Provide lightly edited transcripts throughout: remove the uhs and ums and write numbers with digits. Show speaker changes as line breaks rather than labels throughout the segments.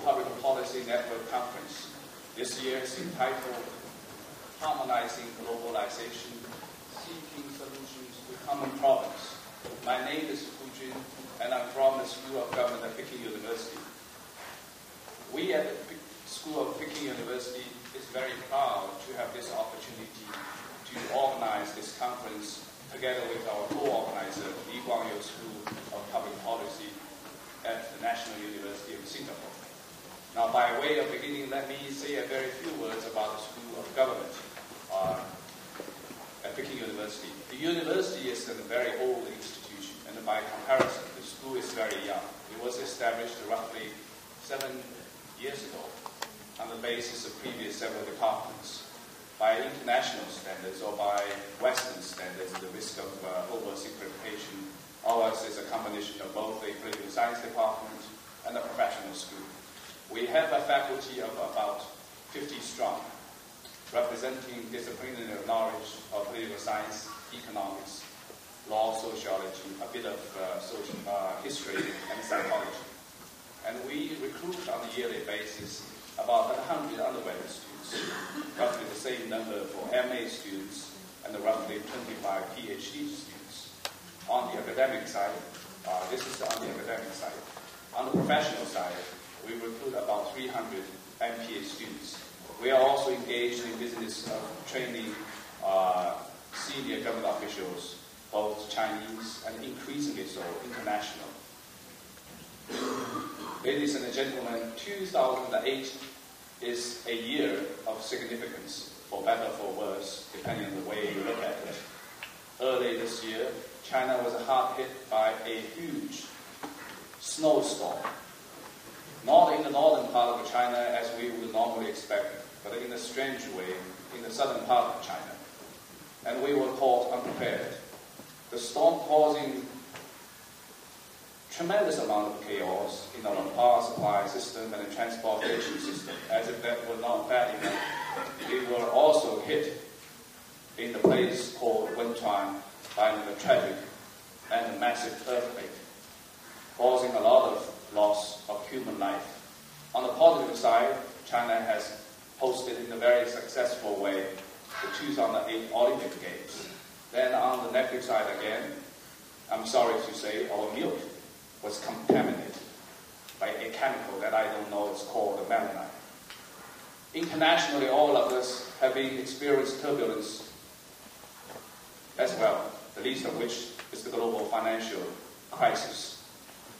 Public Policy Network Conference. This year is entitled Harmonizing Globalization, Seeking Solutions to Common Problems. My name is Hu Jun, and I'm from the School of Government at Peking University. We at the School of Peking University is very proud to have this opportunity to organize this conference together with our co-organizer, Lee Guangyu School of Public Policy at the National University of Singapore. Now, by way of beginning, let me say a very few words about the School of Government at Peking University. The university is a very old institution, and by comparison, the school is very young. It was established roughly 7 years ago on the basis of previous several departments. By international standards or by Western standards, the risk of oversimplification, ours is a combination of both a political science department and a professional school. We have a faculty of about 50 strong, representing disciplinary knowledge of political science, economics, law, sociology, a bit of history and psychology. And we recruit on a yearly basis about 100 undergraduate students, roughly the same number for MA students, and roughly 25 PhD students. On the academic side, this is on the academic side. On the professional side, we recruit about 300 MPA students. We are also engaged in business of training senior government officials, both Chinese and increasingly so international. Ladies and gentlemen, 2008 is a year of significance, for better or for worse, depending on the way you look at it. Early this year, China was hard hit by a huge snowstorm. Not in the northern part of China as we would normally expect, but in a strange way in the southern part of China. And we were caught unprepared. The storm causing tremendous amount of chaos in our power supply system and the transportation system. As if that were not bad enough, we were also hit in the place called Wenchuan by a tragic and a massive earthquake, causing a lot of loss of human life. On the positive side, China has hosted in a very successful way the 2008 Olympic Games. Then on the negative side again, I'm sorry to say, our milk was contaminated by a chemical that I don't know, it's called melamine. Internationally, all of us have experienced turbulence as well, the least of which is the global financial crisis,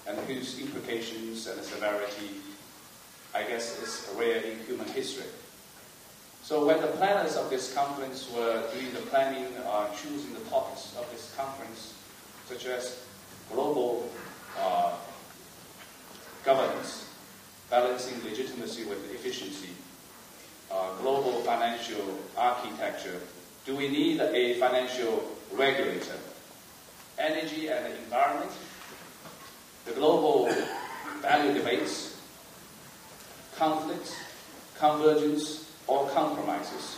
and whose implications and severity, I guess, is rare in human history. So when the planners of this conference were doing the planning, choosing the topics of this conference, such as global governance, balancing legitimacy with efficiency, global financial architecture, do we need a financial regulator, energy and the environment, the global value debates, conflicts, convergence, or compromises?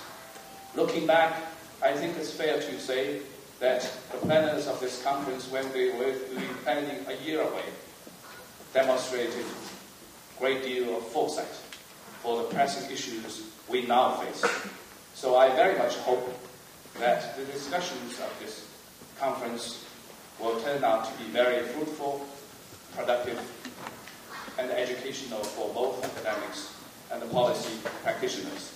Looking back, I think it's fair to say that the planners of this conference, when they were doing planning a year away, demonstrated a great deal of foresight for the pressing issues we now face. So I very much hope that the discussions of this conference will turn out to be very fruitful, productive, and educational for both academics and the policy practitioners.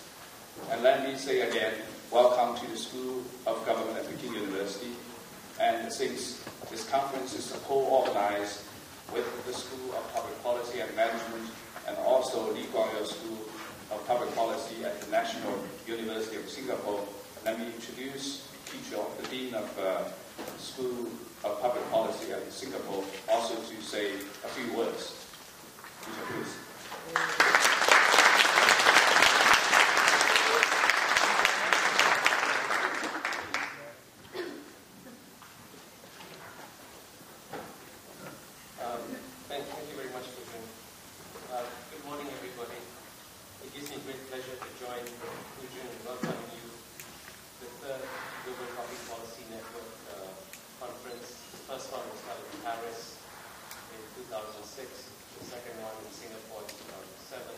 And let me say again, welcome to the School of Government at Peking University. And since this conference is co-organized with the School of Public Policy and Management and also Lee Guangyu School of Public Policy at the National University of Singapore, let me introduce Kishore, the Dean of School of Public Policy at Singapore, also to say a few words. Kishore, please.
Thank you very much, Hu. Good morning, everybody. It gives me great pleasure to join Hu in welcoming you to the third Global Public Policy Network conference. The first one was held in Paris in 2006, the second one in Singapore in 2007.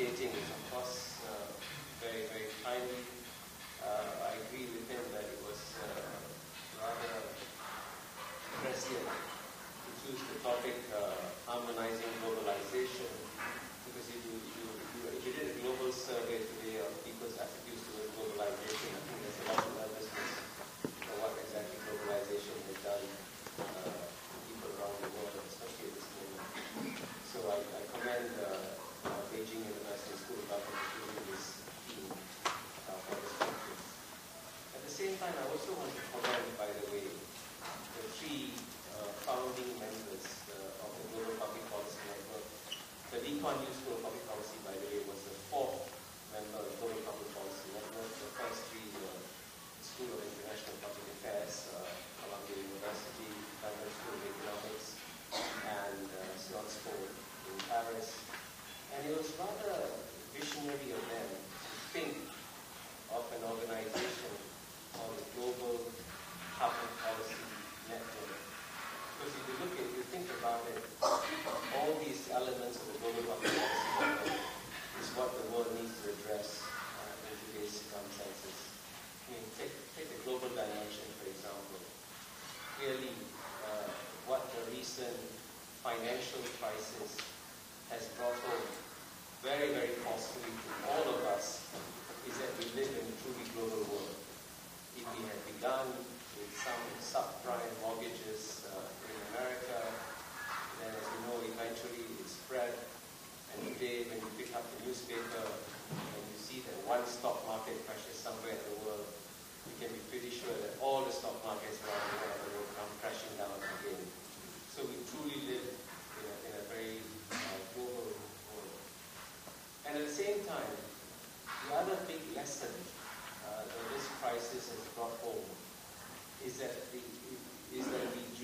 fascinating. It's of course very, very timely. I agree with him that it was rather prescient to choose the topic harmonizing globalization, because if you did a global survey today of people's attitudes towards globalization, I think there's a lot of nervousness for what exactly globalization has done to people around the world, especially at this moment. So I commend Beijing University School of Government for doing this theme for this conference. At the same time, I also want to commend, by the way, the three founding members of the Global Public Policy Network. The Lee Kuan Yew School of Public Policy, by the way, was the fourth member of the Global Public Policy Network. The first three were the School of International Public Affairs, Columbia University, London School of Economics, and Sciences Po in Paris. And it was rather visionary of them to think of an organization called the Global Public Policy Network. Because if you think about it, all these elements of the global public policy network is what the world needs to address in today's circumstances. I mean, take the global dimension, for example. Clearly, what the recent financial crisis has brought home very, very forcefully to all of us is that we live in a truly global world. If we had begun with some subprime mortgages in America, then as you know, eventually it spread. And today, when you pick up the newspaper and you see that one stock market crashes somewhere in the world, you can be pretty sure that all the stock markets around the world will come crashing down again. So we truly live in a very global world. And at the same time, the other big lesson that this crisis has brought home is that we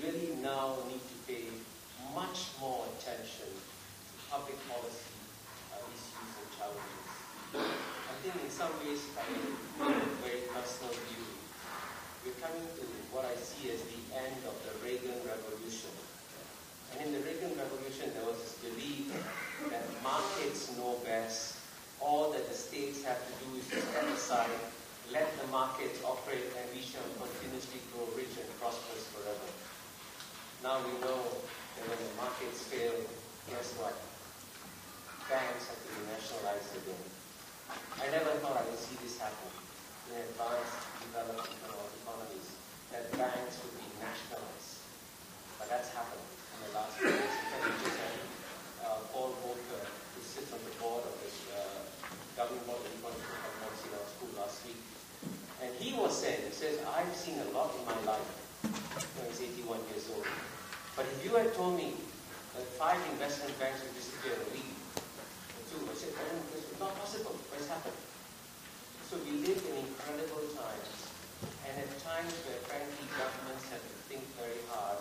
really now need to pay much more attention to public policy issues and challenges. I think in some ways, if I have a very personal view, we're coming to what I see as the end of the Reagan Revolution. And in the Reagan Revolution, there was this belief that markets know best. All that the states have to do is to step aside, let the markets operate, and we shall continuously grow rich and prosperous forever. Now we know that when the markets fail, guess what? Banks have to be nationalized again. I never thought I would see this happen in advanced, developed economies, that banks would be nationalized. But that's happened in the last few years. In fact, we just had Paul Volcker, who sits on the board of this governing board of economic policy in our school last week. And he was saying, he says, I've seen a lot in my life. He's 81 years old. But if you had told me that 5 investment banks would disappear in a week, or 2, I said, it's not possible, but it's happened. So we live in incredible times, and at times where frankly governments have to think very hard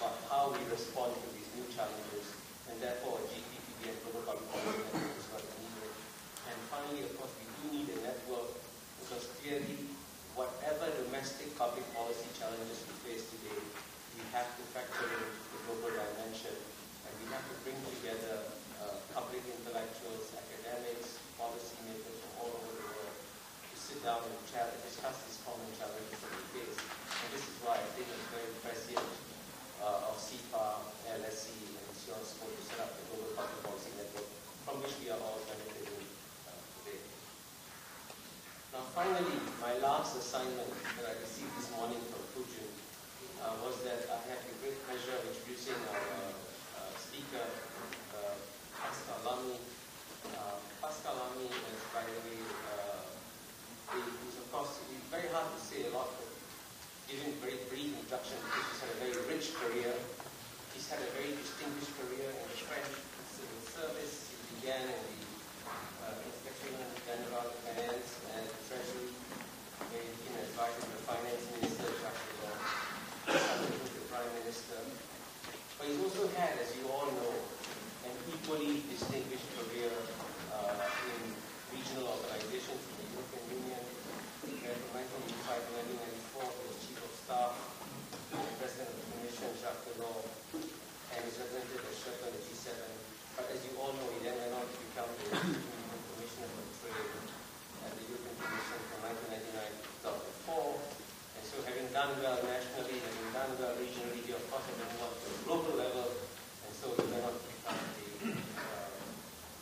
about how we respond to these new challenges, and therefore a GPPB and Global Public Policy Network is what we need. And finally, of course, we do need a network, because clearly, whatever domestic public policy challenges we face today, we have to factor in the global dimension, and we have to bring together public intellectuals, academics, policymakers from all over the world to sit down and discuss these common challenges that we face. And this is why I think it's very prescient of CIPA, LSE, and Sciences Po to set up the Global Public Policy Network, from which we are all benefiting today. Now finally, my last assignment that I received this morning from Fujin was that I had the great pleasure of introducing our speaker, Pascal Lamy. Pascal Lamy is, by the way, he's of course, it's very hard to say a lot, but giving a very brief introduction because he's had a very rich career. He's had a very distinguished career in the French civil service. He began in the Inspection General de Finance and Treasury. He became an advisor to the Finance Minister, Jacques Delors, subsequently the Prime Minister. But he's also had, as you all know, an equally distinguished career in regional organizations in the European Union. From 1985 to 1994, he was Chief of Staff to the President of the Commission, Jacques Delors, and he's represented as Chairman of the G7. But as you all know, he then went on to become the done well nationally, they've been done well regionally, they of course have been done at the global level, and so they cannot become the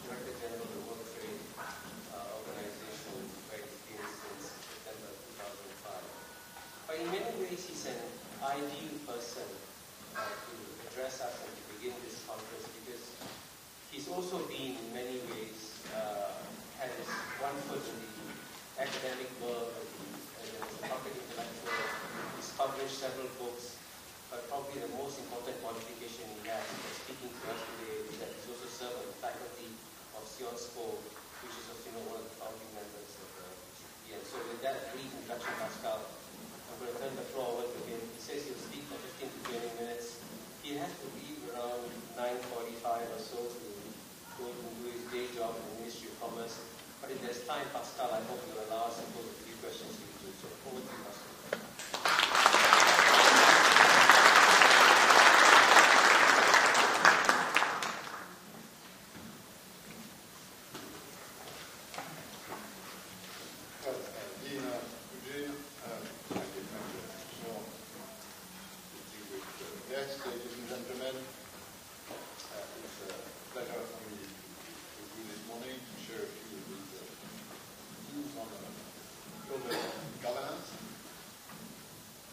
Director General of the World Trade Organization, where he's been since September 2005. But in many ways, he's an ideal person to address us and to begin this conference, because he's also been, in many ways, has one foot in the academic world as a public intellectual. He's published several books, but probably the most important qualification he has for speaking to us today is that he's also served on the faculty of SCIOSPO, which is also one of the founding members of the GCP. And so with that brief introduction, Pascal, I'm going to turn the floor over to him. He says he'll speak for 15 to 20 minutes. He has to leave around 9:45 or so to go and do his day job in the Ministry of Commerce. But if there's time, Pascal, I hope you'll allow us to pose a few questions to you too. So over to you, Pascal.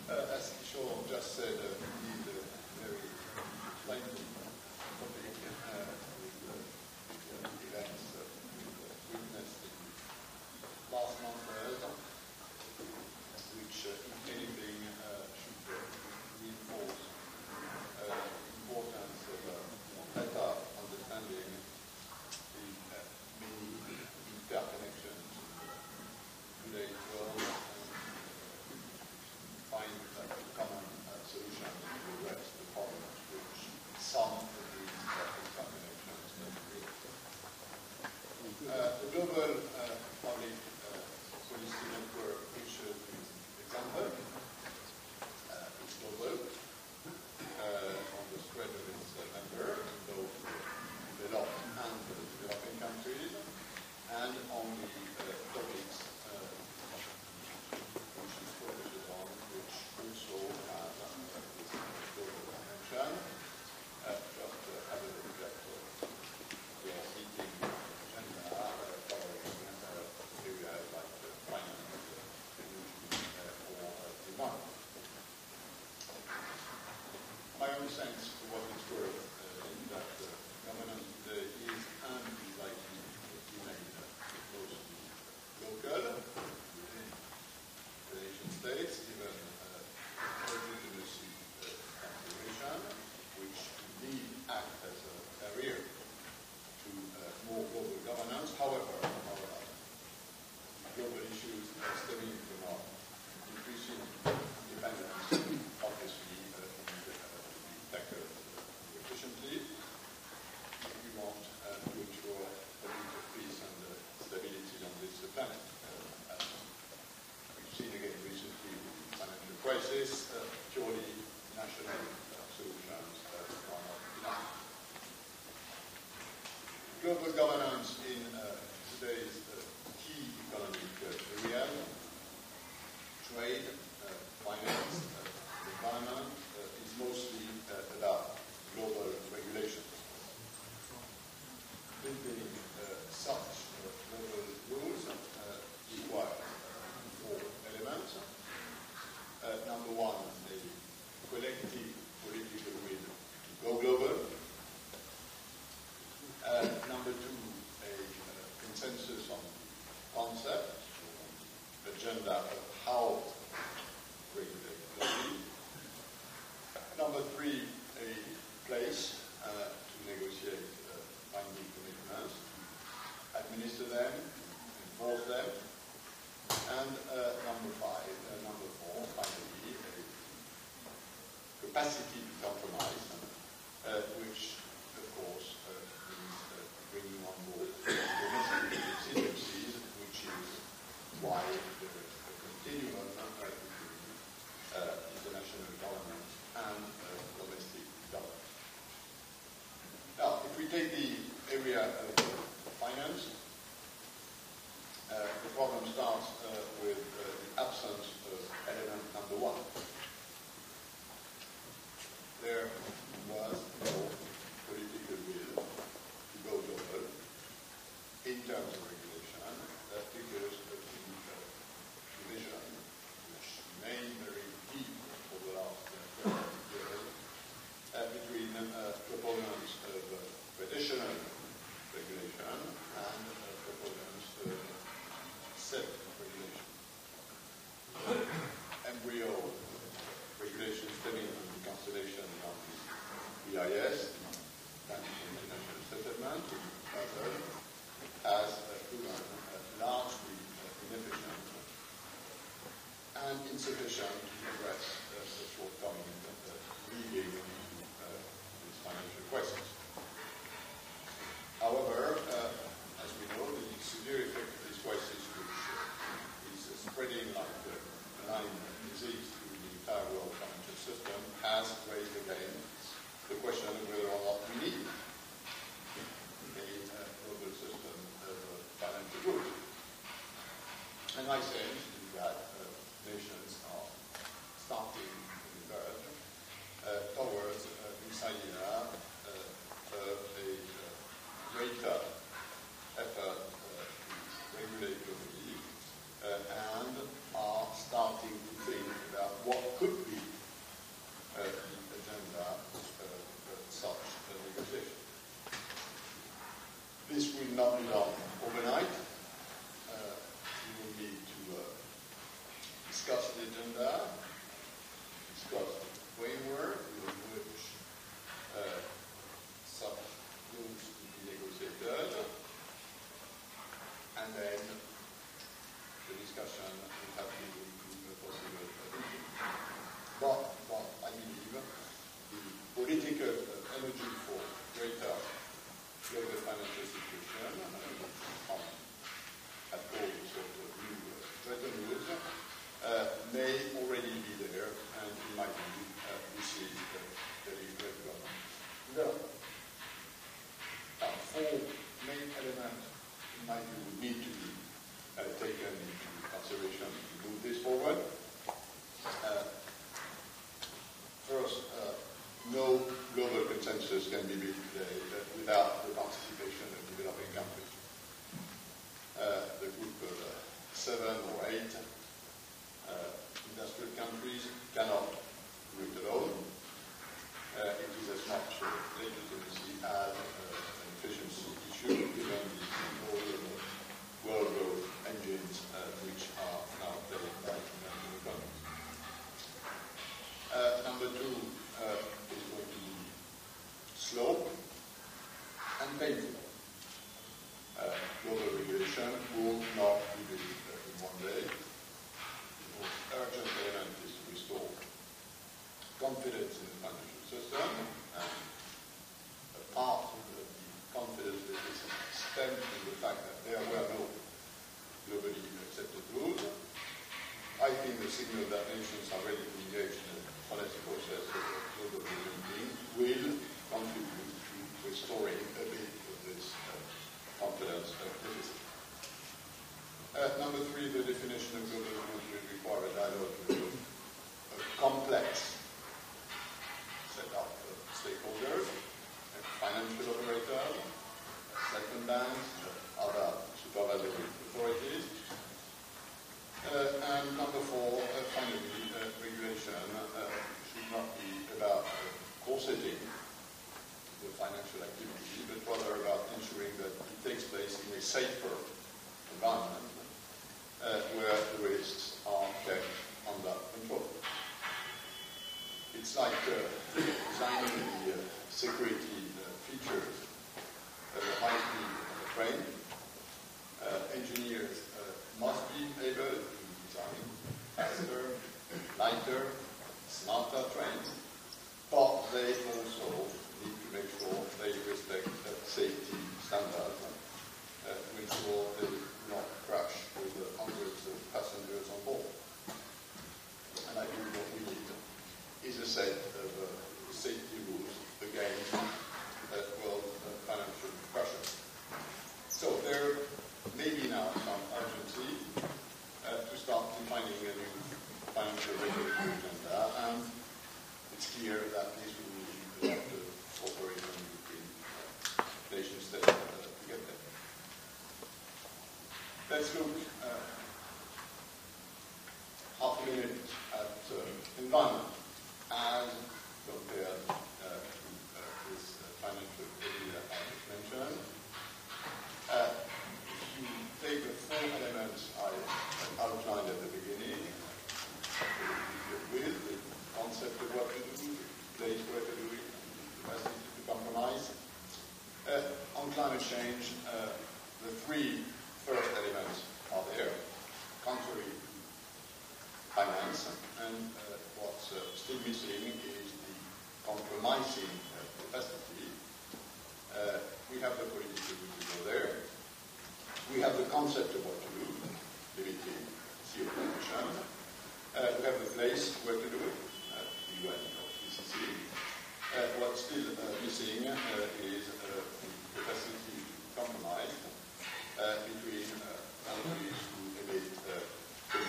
As Kishore just said, he's a very explainable topic with events we've witnessed in last month, which, if anything, should reinforce the importance of better understanding the many interconnections in today's world. Find common solutions to address the problems which some of these interconnections create. The global public policy network, which is an example, is global on the spread of its members in both developed and developing countries, and on the topics also has global dimension. Just have a look at the seating agenda covering areas like finance, energy, or demand. My own sense, for what it's worth, is that governance today is and is likely to remain mostly local within the nation states, even legitimacy consideration, which indeed act as a barrier to more global governance. However, global issues stemming from our increasing independence obviously need to be tackled efficiently if we want to ensure a bit of peace and stability on this planet. As we've seen again recently with the financial crisis, purely national solutions are not enough. Global governance in today's key economic areas, trade, finance, environment, is mostly about global regulations. Building such global rules requires four elements. Number one, a collective political will to go global. Number two, a consensus on concept, agenda of how to regulate globally. Number three, a place to negotiate binding commitments, administer them, enforce them. And number four, finally, a capacity to compromise, which, of course, means bringing on board domestic exigencies, which is why there is a continuum between international government and domestic government. Now, if we take the area of finance, the problem starts with the absence of element number one. studying the constellation of the BIS, International Settlement, has proven largely inefficient and insufficient to address the shortcomings leading to these financial crisis. However, as we know, the severe effect of this crisis, which is spreading like a Lyme disease through the entire world financial system, has raised again the question of whether or not we need a global system of financial rules. And my sense is that nations are starting to converge towards this idea of a greater effort to regulate globally and are starting to think about what could be the agenda of such a negotiation. This will not be done overnight. We will need to discuss the agenda, discuss the framework in which such rules will be negotiated, and then the discussion will have to include a possible solution. But I believe the political energy for greater global financial situation, at all sort of new Bretton Woods, may already be there, and in my view, this is very relevant. Four main elements, in my view, would need to be taken into consideration to move this forward. First, no global consensus can be built today without the participation of developing countries. The group of 7 or 8 industrial countries cannot do it alone. It is as much a legitimacy as an efficiency issue, given the world growth engines which are now played by emerging economies. Number 2 is going to be slow and painful. Global regulation will not be built in one day. The most urgent element is to restore confidence in the financial system, and a part of the confidence deficit stems from the fact that there were no globally accepted rules. I think the signal that nations are ready to engage in a policy process of global regulating will contribute to restoring a bit of this confidence deficit. Number 3, the definition of global rules will require a dialogue with a complex set up of stakeholders, financial operators, central banks, other supervisory authorities. And number 4, finally, regulation should not be about corseting the financial activity, but rather about ensuring that it takes place in a safer environment where the risks are kept under control. It's like designing the security features of a high-speed train. Engineers must be able to design faster, lighter, smarter trains, but they also need to make sure they respect safety standards to ensure they do not crash with hundreds of passengers on board. And I think what we need is a set of safety rules against world financial pressure. So there may be now some urgency to start defining a new financial regulatory agenda, and it's clear that this will need a lot of cooperation between nation states to get there. Let's look half a minute at environment as compared to this financial area I just mentioned. If you take the 4 elements I outlined at the beginning, with the concept of what place where to do it, capacity to compromise. On climate change, the three first elements are there: contrary finance, and what's still missing is the compromising capacity. We have the political will to go there. We have the concept of what to do, limiting CO2 emission. We have the place where to do it, UN or PCC. What's still missing is the capacity to compromise between countries who emit 20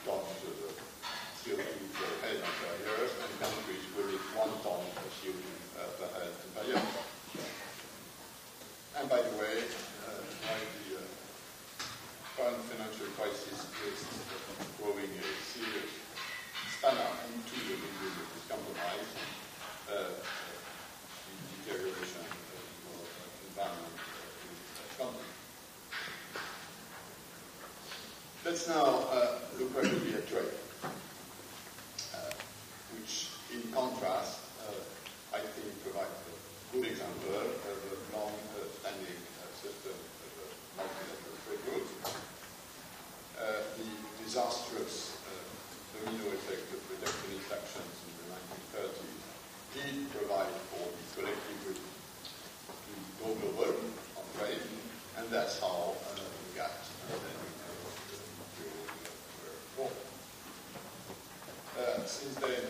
tons of CO2 per head and per year and countries who emit 1 ton of CO2 per head and per year. And by the way, while the current financial crisis is throwing a serious spanner into the middle of this compromise, the deterioration of the environment is coming. Let's now look rapidly at trade, which in contrast, I think provides a good example of a long-standing system of multilateral trade routes. The disastrous domino effect of protectionist actions in the 1930s did provide for the collective will to go global on trade, and that's how we got then were born. Since then,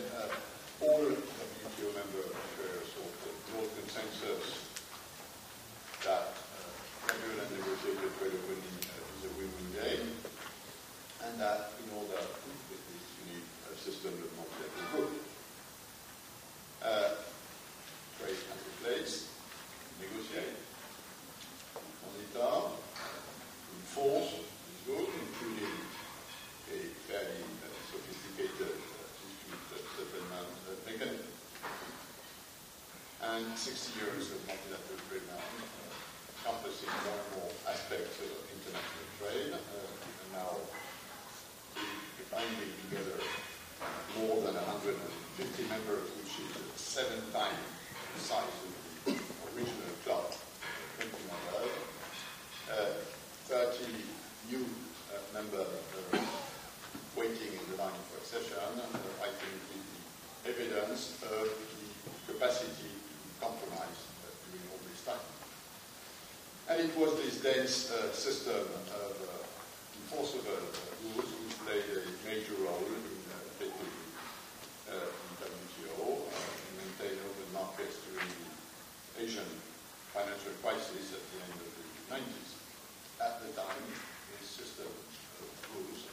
all WTO members share a sort of broad consensus that regular and negotiated trade opening is a win-win game, and that in order to do this, you need a system of multilateral group. Trade can replace, negotiate, monitor, enforce is good, including a fairly sophisticated dispute settlement mechanism. And 60 years of multilateral trade now, encompassing more and more aspects of international trade, and now binding together more than 150 members, which is 7 times the size of the original club, 20 members, 30 new members waiting in the line for accession, I think is the evidence of the capacity to compromise during all this time. And it was this dense system of enforceable rules which played a major role in Peking WTO, maintain open markets during the Asian financial crisis at the end of the 90s. At the time, this system of rules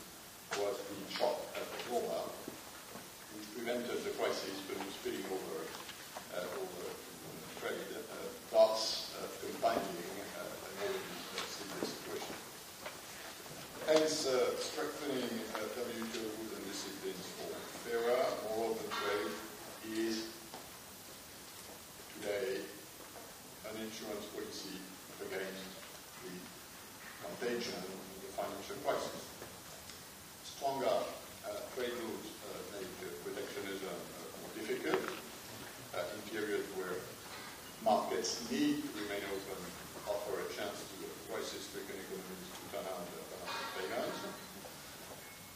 was being shot at the border, which prevented the crisis from spilling over trade, thus confining an already serious situation. Hence, strengthening WTO rules and disciplines for fairer, more open trade is today an insurance policy against the contagion of the financial crisis. Stronger trade rules make protectionism more difficult in periods where markets need to remain open, offer a chance to crisis-stricken economies to turn around payments.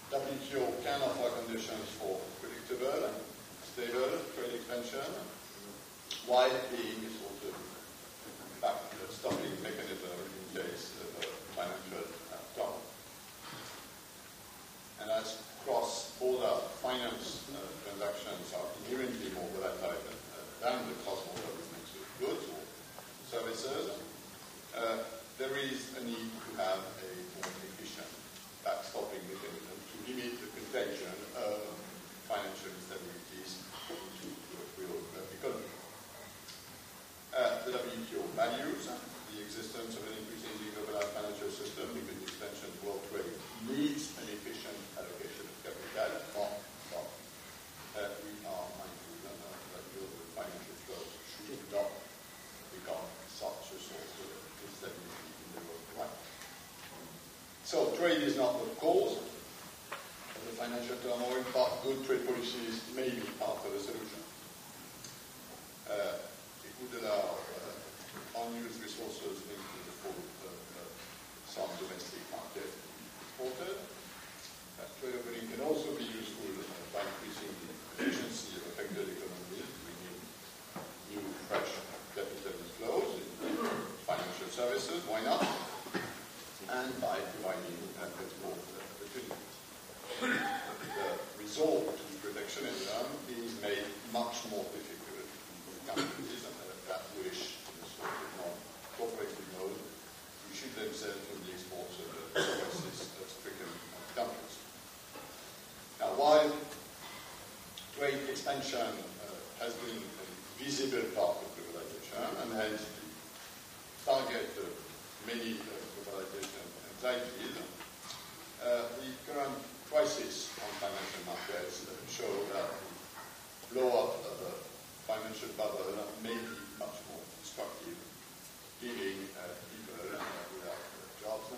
WTO can offer conditions for predictable and stable trade expansion, while being a sort of stopping mechanism in case of a financial trouble. And as cross-border finance transactions are inherently more volatile than the cross-border movements of goods or services, there is a need to have a more efficient backstopping mechanism to limit the contagion of financial instabilities to the real economy. The WTO values the existence of an increasingly globalized financial system because the expansion of world trade needs an efficient allocation of capital. We are mindful that global financial flows should not become such a source of instability in the world right. So trade is not the cause of the financial turmoil, but good trade policies may be part of the solution. why not? And by providing export opportunities. The resort to protectionism is made much more difficult in countries that wish, in a sort of non-cooperative mode, to shield themselves from the exports of the crisis-stricken countries. Now, while trade expansion has been a visible part of globalization, and hence the target of many globalization anxieties, the current crisis on financial markets show that the blow-up of a financial bubble may be much more destructive, leaving people without jobs,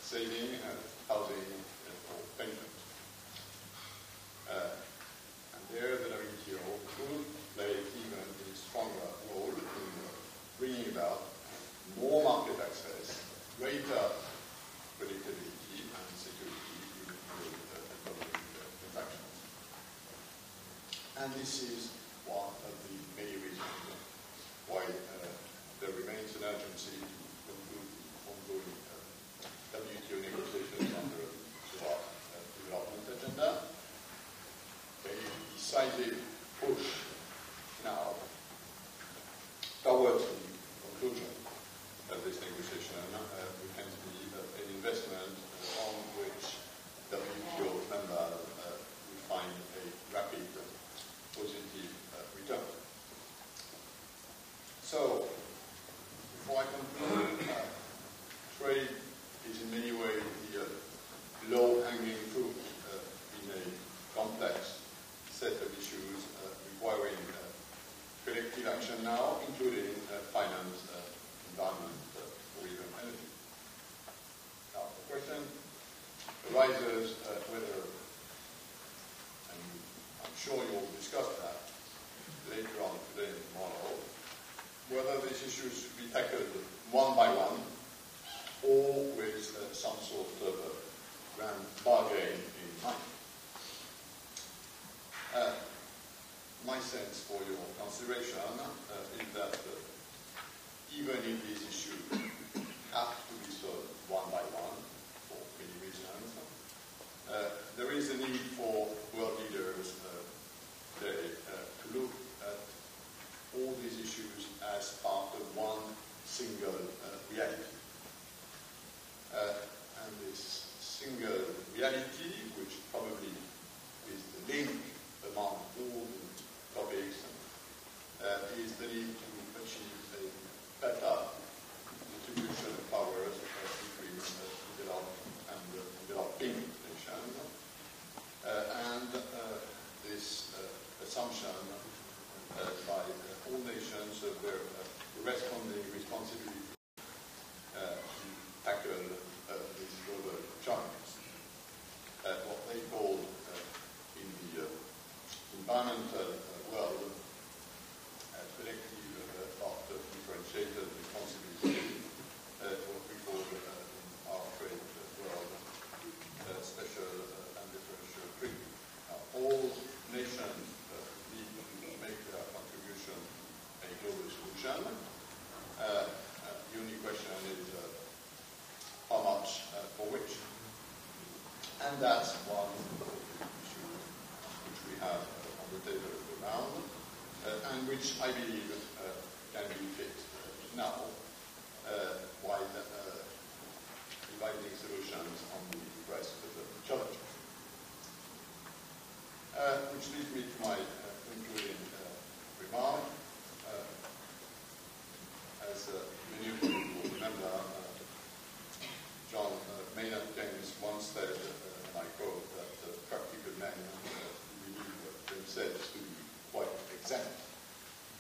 saving, housing, or pensions. And there, the WTO could play even a stronger role in bringing about more market access, greater predictability and security in economic transactions. And this is one of the many reasons why there remains an urgency to conclude the ongoing WTO negotiations under the development agenda. A decisive push now towards the conclusion of this negotiation would hence be an investment on which WTO members would find a rapid positive return. So, before I conclude, trade is in many ways the low-hanging fruit in a complex set of issues requiring collective action now, including finance, environment, or even energy. Now, the question arises whether, and I'm sure you'll discuss that later on today and tomorrow, whether these issues should be tackled one by one or with some sort of a grand bargain in mind. My sense for your consideration is that even if these issues have to be solved one by one for many reasons, there is a need for world leaders today to look at all these issues as part of one single reality. And this single reality, which probably is the link among all the topics, is the need to achieve a better distribution of powers between developed and developing nations. And this assumption by all nations of their corresponding responsibility to tackle these global challenges. What they call in the environmental world collective part of differentiated responsibility, what we call in our trade world special and differential treatment. All nations need to make their contribution a global solution. The only question is how much for which. And that's one of the issues which we have on the table of the round, and which I believe can be fixed now while providing solutions on the rest of the challenges. Which leads me to my concluding remark. As many of you will remember, John Maynard Keynes once said, and I quote, that practical men who believe themselves to be quite exempt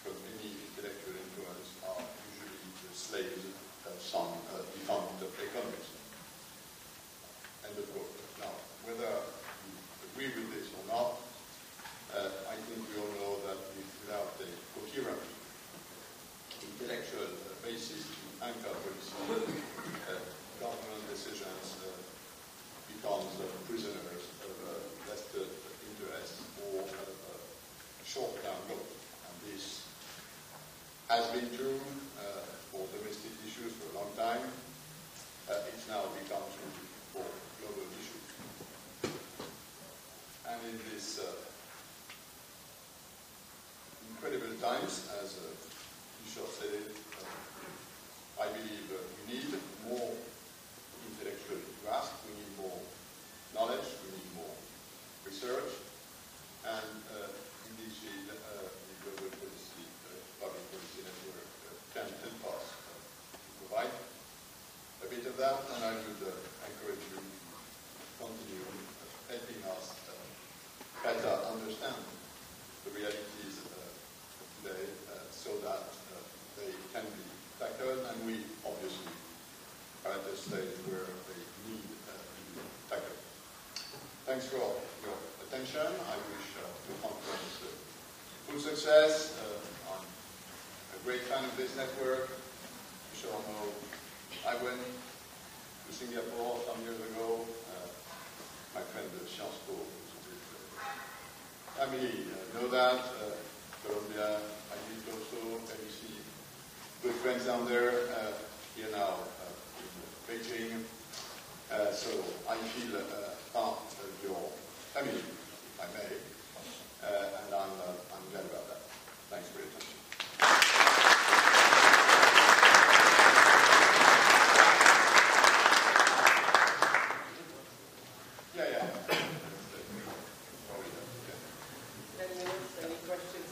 from any intellectual influence are usually the slaves of some defunct economist. End of quote. Now, whether you agree with this or not, I think we all know that without a coherent intellectual basis to anchor policy, government decisions becomes prisoners of vested interests or short-term goals. And this has been true for domestic issues for a long time. It's now become truly for global issues. And in this incredible times, as Kishore said it, I believe we need more intellectual grasp, we need more knowledge, we need more research, and in this field, the Global Policy, Public Policy Network can help us to provide a bit of that, and I would encourage you to continue helping us better understand the realities today so that they can be tackled, and we obviously are at a stage where they need to be tackled. Thanks for your attention. I wish the conference full success. I'm a great fan of this network. You should all know I went to Singapore some years ago. My friend at Sciences Po, family know that. Colombia, I did also. You see good friends down there. Here now in Peking. So I feel part of your family, if I may, and I'm glad about that. Thanks for your attention. Yeah. Probably that, yeah.
10 minutes, any questions?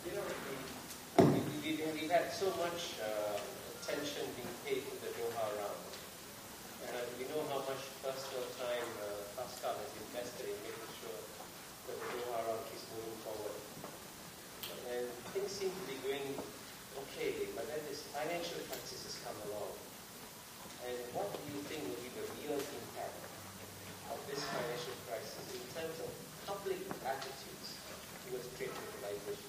You know, we've had so much attention being paid to the Doha round. And we know how much personal time Pascal has invested in making sure that the Doha round keeps moving forward. And things seem to be going okay, but then this financial crisis has come along. And what do you think will be the real impact of this financial crisis in terms of public attitudes towards trade liberalization?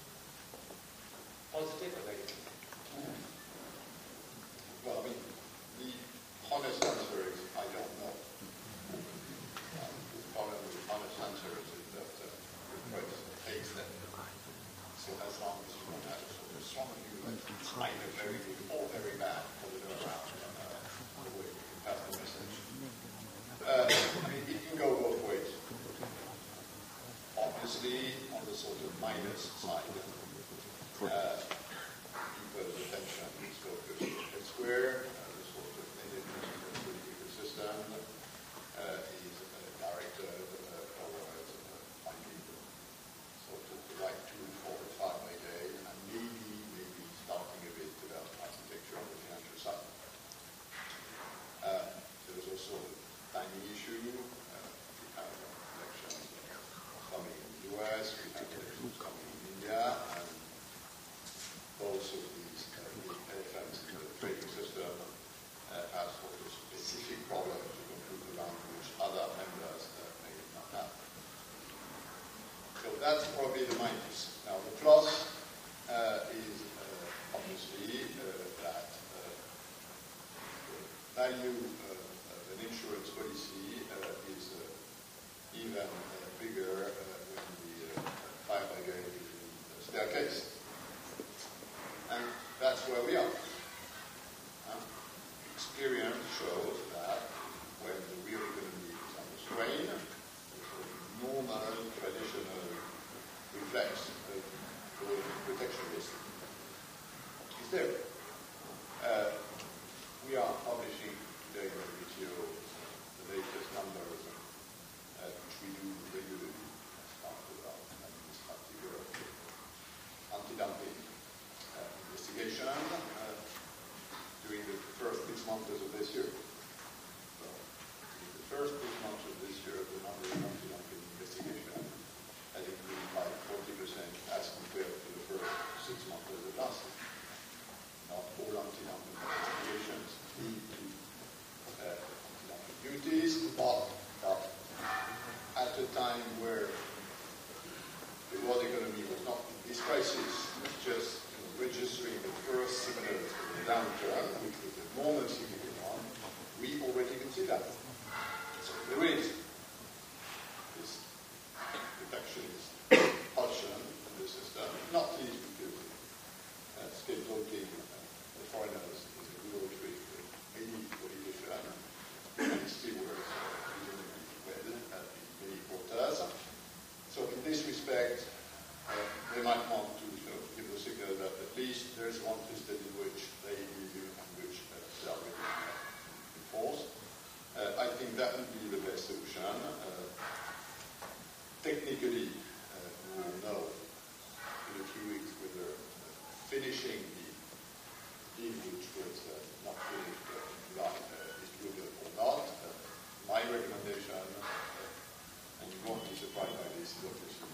Positive or negative?
Well, I mean, the honest answer is I don't know. The problem with the honest answer is that the price takes them. So as long as you don't have so there's some of you that it's either very good or very bad for the around the way you can pass the message. I mean, it can go both ways. Obviously, on the sort of minus side, people's attention is focused elsewhere. The sort of political system is directed towards finding sort of the right tool for the fight by day, and maybe starting a bit about architecture on the financial side. There's also a timing issue. We have elections coming in the US, we have elections coming in India, and both of these elements in the trading system have sort of specific problems to conclude around which other members may not have. So that's probably the minus. Now the plus is obviously that the value of an insurance policy is even bigger when the firefighter is in the staircase. And that's where we are. Experience shows that when the real economy is under strain, the sort of normal, traditional reflex of protectionism is there. We are publishing today in the video the latest numbers, which we do regularly as part of our administrative anti-dumping investigation during the first 6 months of this year. So, in the first 6 months of this year, the number of anti-dumping investigation has increased by 40% as compared to the first 6 months of the last year. Not all anti-dumping investigations lead to anti-dumping duties, but at a time where the world economy was not in this crisis, was just registering the first signals of the downturn, which was a more than significant one, we already can see that. So there is this protection reaching the deal which was not really distributed or not. My recommendation, and you won't be surprised by this, is obviously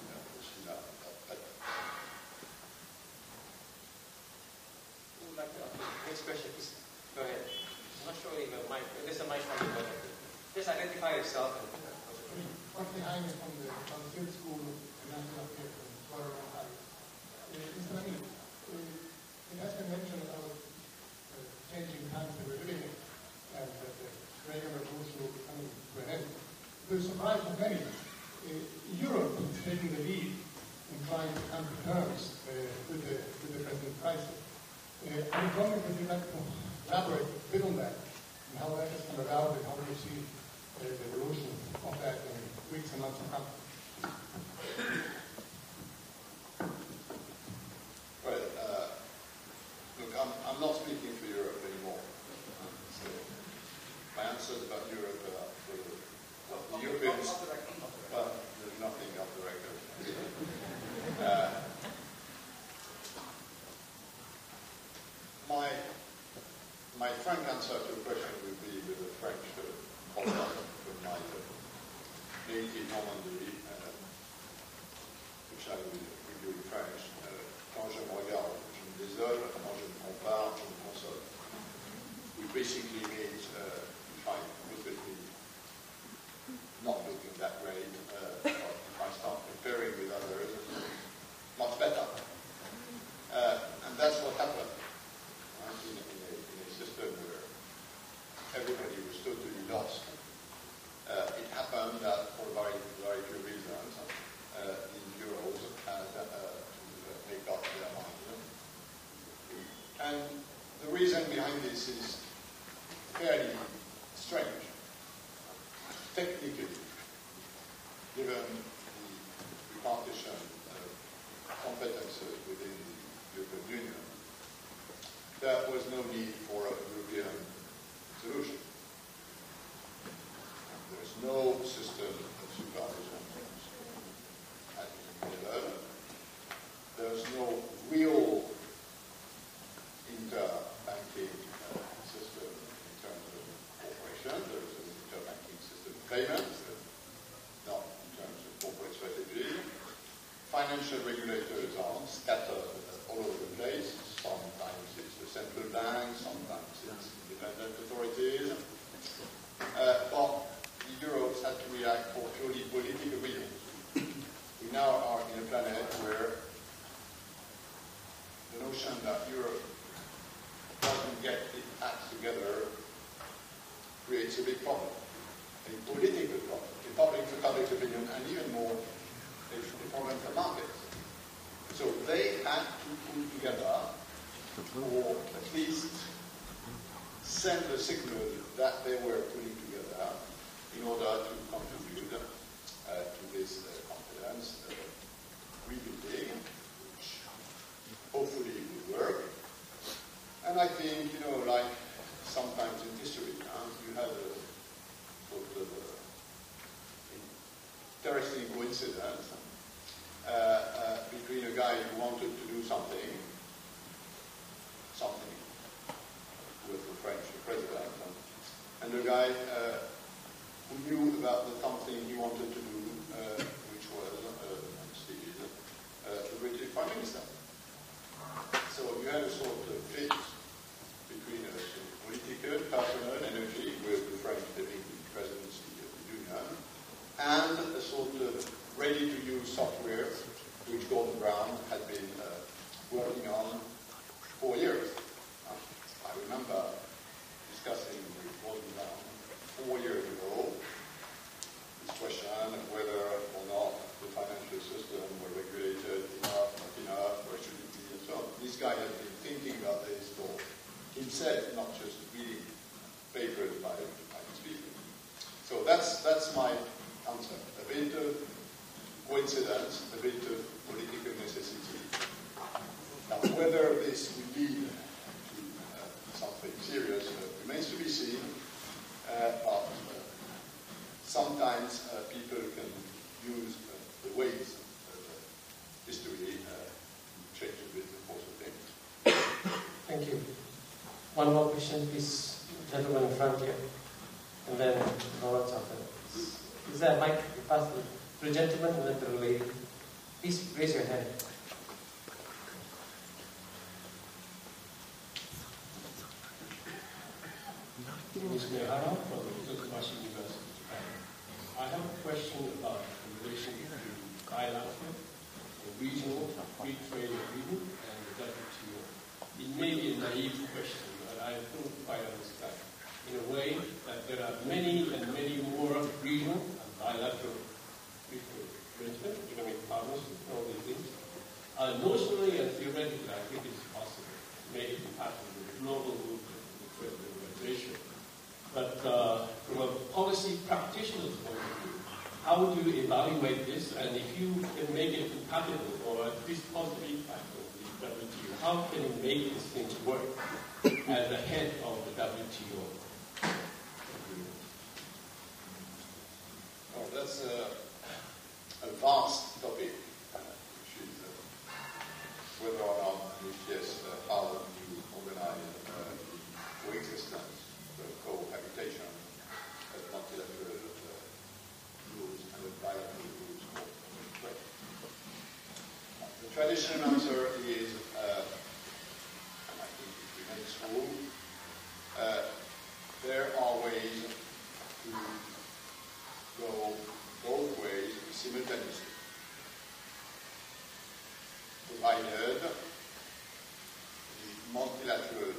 Who would like to ask the next question? Please go ahead. I'm not sure if a mic. There's a mic coming. Just identify yourself.
Behind me from the field school in National Affairs in Florida, Ohio. Mr. Lamy, it has been mentioned about changing times that we're living in and that the Reagan Revolution will be coming to an end. To the surprise of many, Europe is taking the lead in trying to come to terms with the present crisis. I was wondering if you'd like to elaborate a bit on that and how that has come about and how do you see the evolution of that in weeks and months to come.
Well, look, I'm not speaking for Europe anymore. So my answers about Europe are for the Europeans. Well, there's nothing off the record. My frank answer to the question would be with a French contact from my native Normandy, which I will review in French. Quand je me regarde, je me désole. Quand je me compare, je me console. We basically means if I look at me not looking that great, if I start comparing with others, much better. And that's what happened. In a system where everybody was totally lost. It happened that for a variety of reasons, the Euros had to make up their mind. And the reason behind this is fairly strange. Technically, given the repartition of competences within the European Union, there was no need for a European solution. There's no system of supervision at the level. There's no real interbanking system in terms of cooperation. There's an interbanking system of payments, not in terms of corporate strategy. Financial regulators are scattered all over the place. Sometimes it's the central bank, sometimes it's independent authorities. But the Euros had to react for purely political reasons. We now are in a planet where the notion that Europe doesn't get its act together creates a big problem, a political problem, a public opinion, and even more, a problem for markets. So they had to pull together, or at least send a signal that they were pulling together in order to contribute to this confidence rebuilding, which hopefully will work. And I think, like sometimes in history, you had a sort of interesting coincidence between a guy who wanted to do something with the French president, and a guy who knew about the something he wanted to do, which was, and still is, the British Prime Minister. So you had a sort of fit between a political, personal energy with the French taking the presidency of the Union, and a sort of ready-to-use software which Gordon Brown had been working on for years. I remember discussing with Gordon Brown 4 years ago this question of whether or not the financial system were regulated enough, not enough, where should it be, and so on. This guy had been thinking about this for himself, not just reading papers by speaking. So that's my answer. A bit of coincidence, a bit of political necessity. Now, whether this will lead to something serious remains to be seen, but sometimes people can use the ways of history to change a bit the course of things.
One more question, please, gentleman in front here. And then Robert's after that. Is there a mic? You pass to the gentleman and then to the lady. Please raise your hand.
Ms. Mehara from Tokumashi University, Japan. I have a question about the relation between bilateral and regional free trade agreement and the WTO. It may be a naive question, but I don't quite understand. In a way that there are many and many more regional and bilateral free trade arrangements, economic partnerships, and all these things. Notionally and theoretically, I think it's possible to make it happen with the global movement in trade liberalization. But from a policy practitioner's point of view, how would you evaluate this? And if you can make it compatible or at least positive impact on the WTO, how can you make these things work as the head of the WTO agreement?
Oh, that's a vast topic, which is whether or not, if yes, how you organize the coexistence, the cohabitation of multilateral rules and the bilateral rules of trade. The traditional answer is, and I think it remains true, there are ways to go both ways simultaneously, provided the multilateral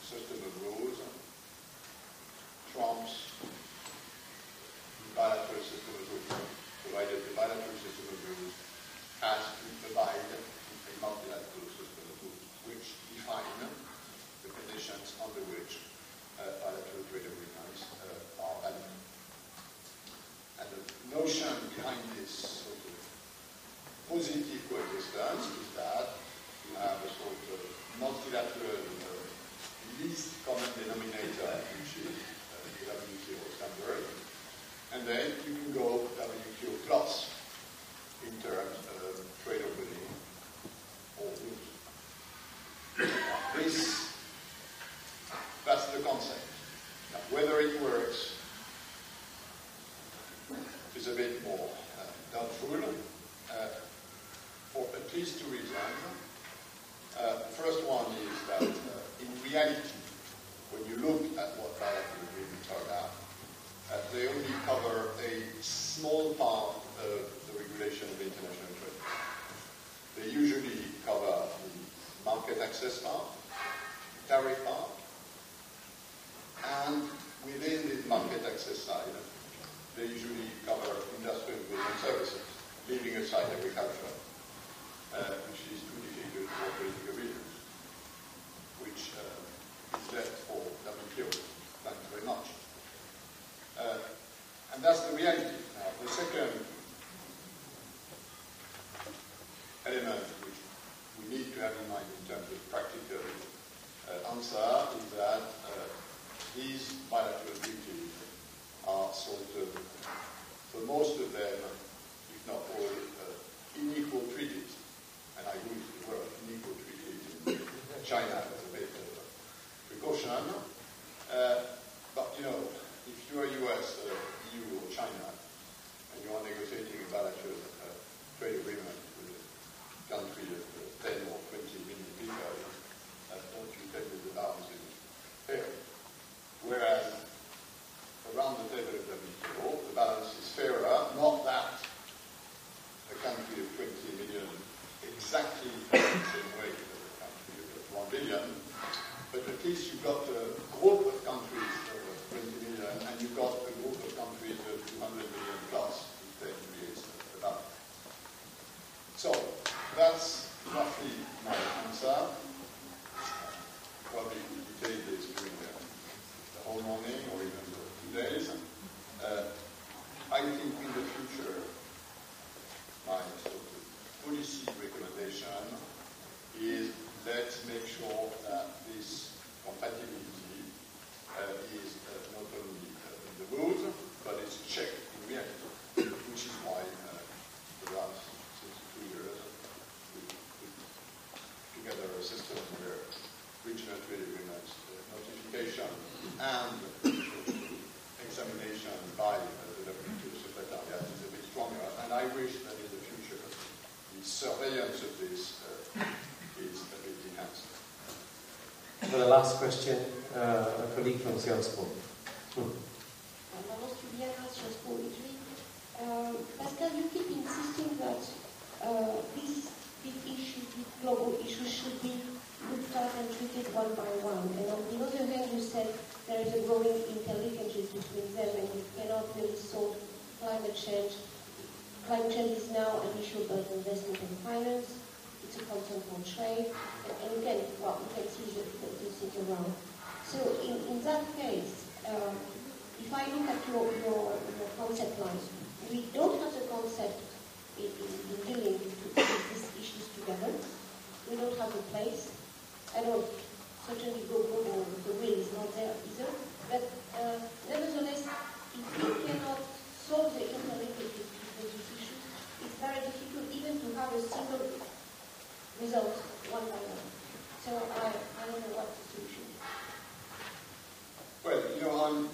system of rules trumps the bilateral system of rules, provided the bilateral system of rules has to provide a multilateral system of rules, which define the conditions under which bilateral trade agreements are valid. And the notion behind this sort of positive coexistence is that you have a sort of multilateral least common denominator, which is the WTO standard, and then you can go WTO plus in terms of trade opening or rules. That's the concept. Now, whether it works is a bit more doubtful, for at least two reasons. The first one is that in reality, when you look at what bilateral agreements are now, they only cover a small part of the regulation of international trade. They usually cover the market access part, tariff part, and within the market access side, they usually cover industrial goods and services, leaving aside agriculture, which is too difficult for political reasons, which is left for WTO. Thanks very much. And that's the reality. Now, the second element which we need to have in mind in terms of practical answer is that these bilateral treaties are sort of, for most of them, if not all, unequal treaties. And I use the word unequal treaties in China as a bit of precaution. But, you know, if you are US, EU or China, and you are negotiating a bilateral trade agreement with a country of 10 or 20 million people, don't you tell me the balance is fair. Whereas around the table of WTO, the balance is fairer, not that a country of 20 million exactly the same way as a country of 1 billion, but at least you've got a group of countries of 20 million and you've got a group of countries of 200 million plus, which then creates a balance. surveillance of this is a bit enhanced.
For the last question, a colleague from Sciences Po.
Pascal, you keep insisting that these big issues, these global issues, should be looked at and treated one by one. And on the other hand, you said there is a growing interlinkages between them, and you cannot really solve climate change. Climate change is now an issue about investment and finance. It's a concern for trade, and you can see the thing around. So in that case, if I look at your concept lines, we don't have the concept in dealing to put these issues together. We don't have the place. I don't certainly go global, the will is not there either. But nevertheless, if we cannot solve the interlinkages between these issues, it's very difficult even to have a single result one by one. So I don't know what the solution is.
Well, and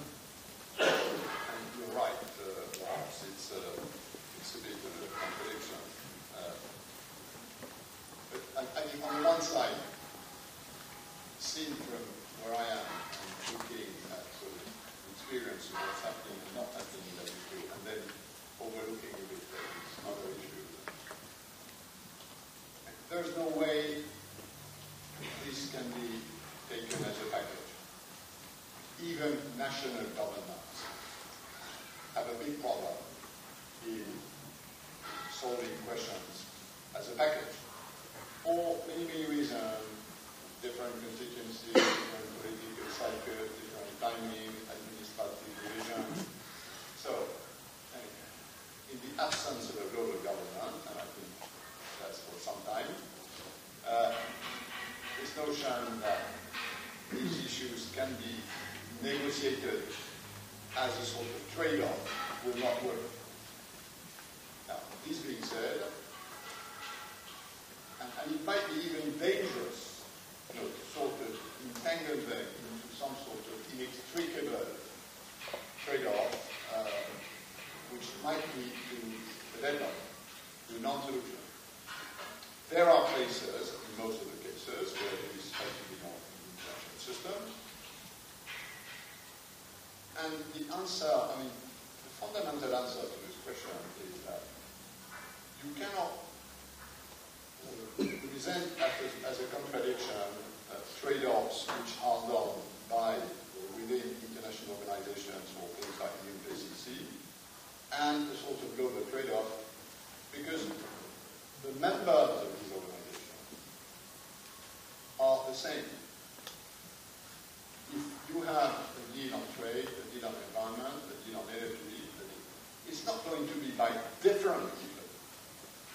you're right, perhaps it's a bit of a contradiction. But I think on the one side, seen from where I am and looking at sort of experience of what's happening and not happening in that issue, and then overlooking a bit these other issues, there's no way this can be taken as a package. Even national governments have a big problem in solving questions as a package. For many, many reasons, different constituencies, different political cycles, different timing, administrative division. So, in the absence of a global government, and I think that's for some time, this notion that these issues can be negotiated as a sort of trade-off will not work. Now, this being said, and it might be even dangerous, to sort of entangle them into some sort of inextricable trade-off, which might lead to a deadlock, to non-solution. There are places, in most of the cases, where this has to be done in the international system. And the answer, the fundamental answer to this question is that you cannot present as a contradiction trade-offs which are done by within international organizations or things like the UNPCC and a sort of global trade-off, because the members of these organizations are the same. If you have a deal on trade, a deal on environment, a deal on energy, it's not going to be by different people.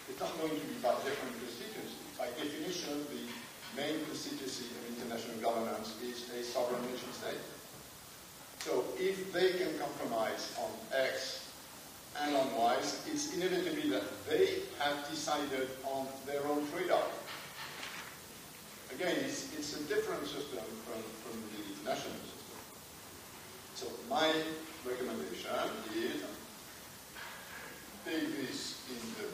It's not going to be by different constituencies. By definition, the main constituency of international governance is a sovereign nation state. So if they can compromise on X and on Y, it's inevitably that they have decided on their own trade-off. Again, it's a different system from the national system. So my recommendation is take this into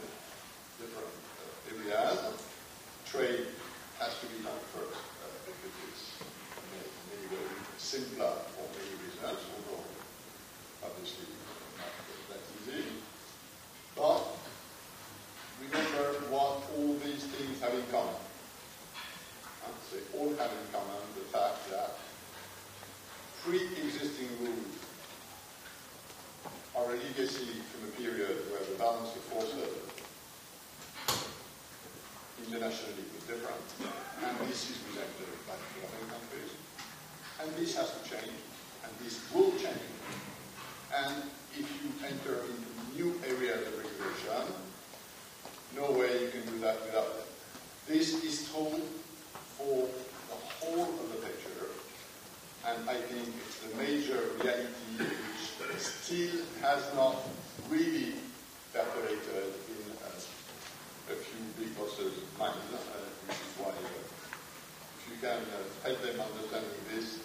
different areas. Trade has to be done first because it's maybe simpler for many reasons, although obviously not that easy. But remember what all these things have in common. They all have in common the fact that pre-existing rules are a legacy from a period where the balance of forces internationally was different, and this is presented by developing countries. And this has to change, and this will change. And if you enter into new areas of regulation, no way you can do that without them. This is true for the whole of the picture, and I think it's the major reality which still has not really evaporated in a few big bosses' minds, which is why if you can help them understanding this,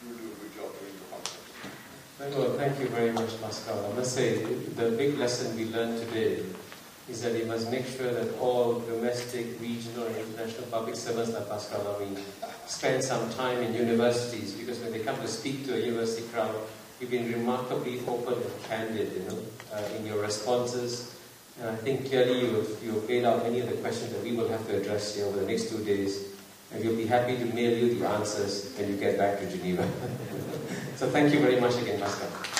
you do a good job during the conference.
Well, thank you very much, Pascal. I must say, the big lesson we learned today is that we must make sure that all domestic, regional, and international public servants like Pascal Lamy spend some time in universities, because when they come to speak to a university crowd, you've been remarkably open and candid, in your responses. And I think clearly you have laid out many of the questions that we will have to address here over the next 2 days. And we'll be happy to mail you the answers when you get back to Geneva. So thank you very much again, Pascal.